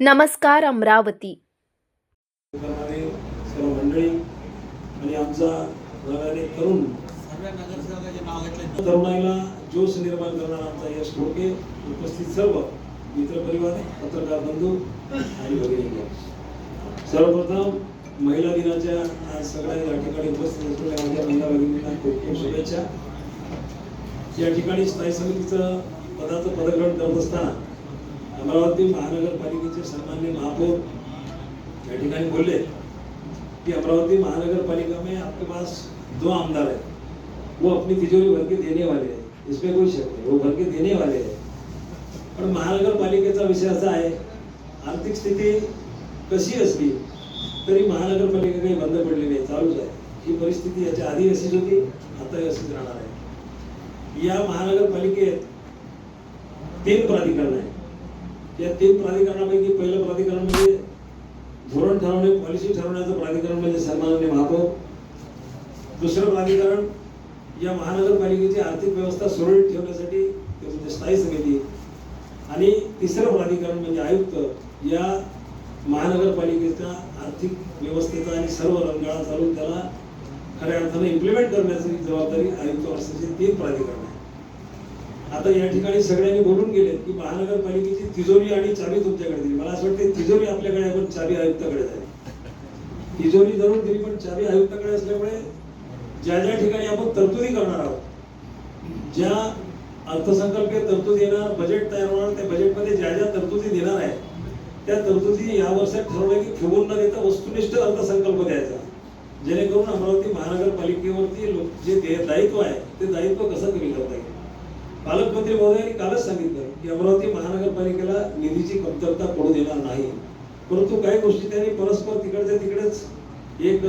नमस्कार अमरावती. सर्व मंडळी आणि आमचा नव्याने तरुणाईला जोश निर्माण करणारा आमचा यश घोडके, उपस्थित सर्व मित्रपरिवार, पत्रकार बंधू आणि भगिनी, सर्वप्रथम महिला दिनाच्या आज सगळ्या या ठिकाणी उपस्थित असलेल्या माझ्या महिला भगिनींना खूप खूप शुभेच्छा. या ठिकाणी स्थायी समितीचं पदाचं पदग्रहण करत असताना अमरावती महानगरपालिकेचे सन्माननीय महापौर या ठिकाणी बोलले कि अमरावती महानगरपालिका में आपके पास 2 आमदार है, वो अपनी तिजोरी भर के देने वाले हैं, इसमें कोई शक नहीं, वो भर के देने वाले हैं. पण महानगरपालिकेचा विषय असा आहे, आर्थिक स्थिती कशी असली तरी महानगरपालिका काही बंद पडली नाही, चालूच आहे. ही परिस्थिती याच्या आधी अशीच होती, आता अशीच राहणार आहे. या महानगरपालिकेत 3 प्राधिकरण आहे. या 3 प्राधिकरणापैकी पहिलं प्राधिकरण म्हणजे धोरण ठरवणे, पॉलिसी ठरवण्याचं प्राधिकरण म्हणजे सन्माननीय महापौर. दुसरं प्राधिकरण या महानगरपालिकेची आर्थिक व्यवस्था सुरळीत ठेवण्यासाठी ते म्हणजे स्थायी समिती. आणि तिसरं प्राधिकरण म्हणजे आयुक्त. या महानगरपालिकेच्या आर्थिक व्यवस्थेचा आणि सर्व रंगाळा चालून त्याला खऱ्या अर्थाने इम्प्लिमेंट करण्याची जबाबदारी आयुक्त असल्याचे 3 प्राधिकरण आहे. आता या ठिकाणी सगळ्यांनी बोलून गेले की महानगरपालिकेची तिजोरी आणि चाबी तुमच्याकडे दिली. मला असं वाटतं तिजोरी आपल्याकडे आहे पण चाबी आयुक्ताकडे आहे. तिजोरी जरूर दिली पण चाबी आयुक्ताकडे असल्यामुळे ज्या ज्या ठिकाणी आपण तरतुदी करणार आहोत, ज्या अर्थसंकल्पीय तरतुदी येणार, बजेट तयार होणार, त्या बजेटमध्ये ज्या ज्या तरतुदी देणार आहे त्या तरतुदी या वर्षात ठरवलं की फुगून न देता वस्तुनिष्ठ अर्थसंकल्प द्यायचा, जेणेकरून अमरावती महानगरपालिकेवरती जे दायित्व आहे ते दायित्व कसं कमी करता येईल. पालकमंत्री महोदयांनी कालच सांगितलं की अमरावती महानगरपालिकेला निधीची कमतरता पडू देणार नाही, परंतु काही गोष्टी त्यांनी परस्पर तिकडच्या तिकडेच एक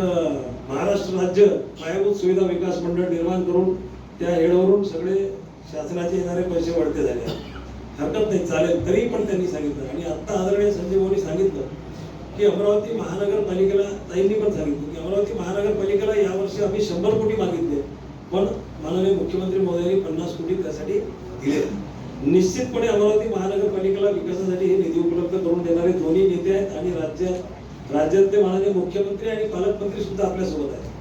महाराष्ट्र राज्य पायाभूत सुविधा विकास मंडळ निर्माण करून त्या हेडवरून सगळे शासनाचे येणारे पैसे वाढते झाले. हरकत नाही, चालेल, तरी पण त्यांनी सांगितलं. आणि आता आदरणीय संजय भाऊंनी सांगितलं की अमरावती महानगरपालिकेला, ताईंनी पण सांगितलं की अमरावती महानगरपालिकेला यावर्षी आम्ही 100 कोटी मागितले, पण माननीय मुख्यमंत्री महोदयांनी 50 कोटी त्यासाठी दिले. निश्चितपणे अमरावती महानगरपालिकेला विकासासाठी हे निधी उपलब्ध करून देणारे दोन्ही नेते आहेत आणि राज्यातले माननीय मुख्यमंत्री आणि पालकमंत्री सुद्धा आपल्या सोबत आहेत.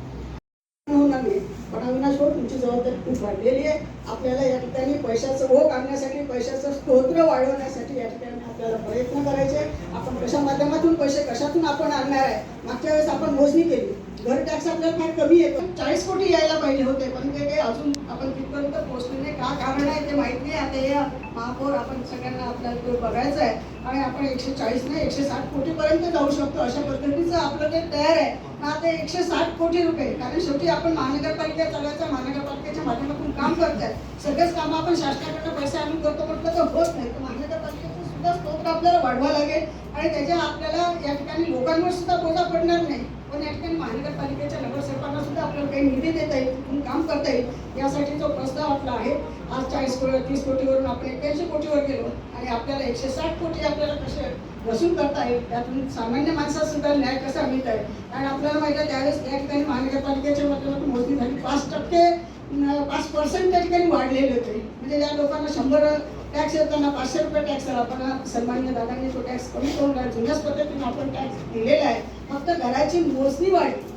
पण अविनाश भाऊ, तुमची जबाबदारी खूप वाढलेली आहे. आपल्याला या ठिकाणी पैशाचं ओघ आणण्यासाठी, पैशाचं स्तोत्र वाढवण्यासाठी या ठिकाणी आपल्याला प्रयत्न करायचे. आपण कशा माध्यमातून पैसे कशातून आपण आणणार आहे. मागच्या वेळेस आपण मोजणी केली, घर टॅक्स आपल्याला फार कमी येतो, 40 कोटी यायला पाहिजे होते, पण ते काही अजून आपण तिथपर्यंत पोहोचले नाही. का कारण आहे ते माहित नाही. आता या महापौर आपण सगळ्यांना आपल्याला तो बघायचं आहे आणि आपण 140 नाही 160 कोटीपर्यंत जाऊ शकतो, अशा पद्धतीचं आपलं ते तयार आहे. आता 160 कोटी रुपये, कारण शेवटी आपण महानगरपालिका चालवायचं, महानगरपालिकेच्या माध्यमातून काम करताय. सगळेच कामं आपण शासनाकडनं पैसे आणून करतो म्हटलं तर होत नाही. तर महानगरपालिकेचं सुद्धा स्तोत्र आपल्याला वाढवा लागेल आणि त्याच्या आपल्याला या ठिकाणी लोकांवर सुद्धा बोजा पडणार नाही, पण या ठिकाणी महानगरपालिकेच्या नगरसेवकांना सुद्धा आपल्याला काही निधी देता येईल, तिथून काम करता येईल, यासाठी जो प्रस्ताव आपला आहे. आज 30 कोटीवरून आपण 81 कोटीवर गेलो आणि आपल्याला 160 कोटी आपल्याला कसे वसूल करता येईल, त्यातून सामान्य माणसाला सुद्धा न्याय कसा मिळत आहे. कारण आपल्याला माहिती आहे त्यावेळेस या ठिकाणी महानगरपालिकेच्या माध्यमातून मोजणी झाली, 5% त्या ठिकाणी वाढलेले होते. म्हणजे ज्या लोकांना 100 टॅक्स येताना 500 रुपये टॅक्स आला, पण सन्मान्य दादांनी तो टॅक्स कमी करून जुन्याच पद्धतीने आपण टॅक्स दिलेला आहे. फक्त घराची मोजणी वाढली,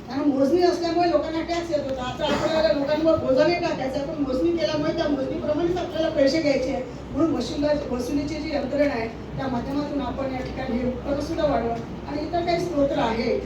कारण मोजणी असल्यामुळे लोकांना टॅक्स येत होता. आता आपल्याला लोकांवर बोजा नाही टाकायचा, पण मोजणी केल्यामुळे त्या मोजणीप्रमाणेच आपल्याला पैसे घ्यायचे आहेत. म्हणून वसुलीची जी यंत्रणा आहे त्या माध्यमातून आपण या ठिकाणी हे उत्पन्न सुद्धा वाढवा आणि इतर काही स्तोत्र आहे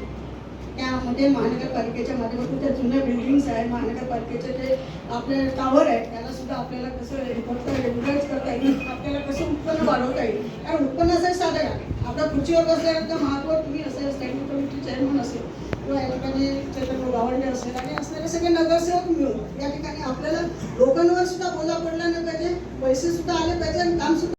त्यामध्ये महानगरपालिकेच्या माध्यमातून त्या जुन्या बिल्डिंग्स आहेत, महानगरपालिकेचे जे आपले टावर आहेत त्याला सुद्धा आपल्याला कसं हे करता येईल, युटिलाइज करता येईल, आपल्याला कसं उत्पन्न वाढवता येईल. कारण उत्पन्न असेल साधं आहे. आपल्या खुर्चीवर बसल्यानंतर महापौर तुम्ही असेल, स्टँडिंग कमिटी चेअरमन असेल किंवा या ठिकाणी चैतन्य गावंडे असेल आणि असणारे सगळे नगरसेवक मिळून या ठिकाणी आपल्याला लोकांवर सुद्धा बोजा पडला नाही पाहिजे, पैसे सुद्धा आले पाहिजे आणि काम सुद्धा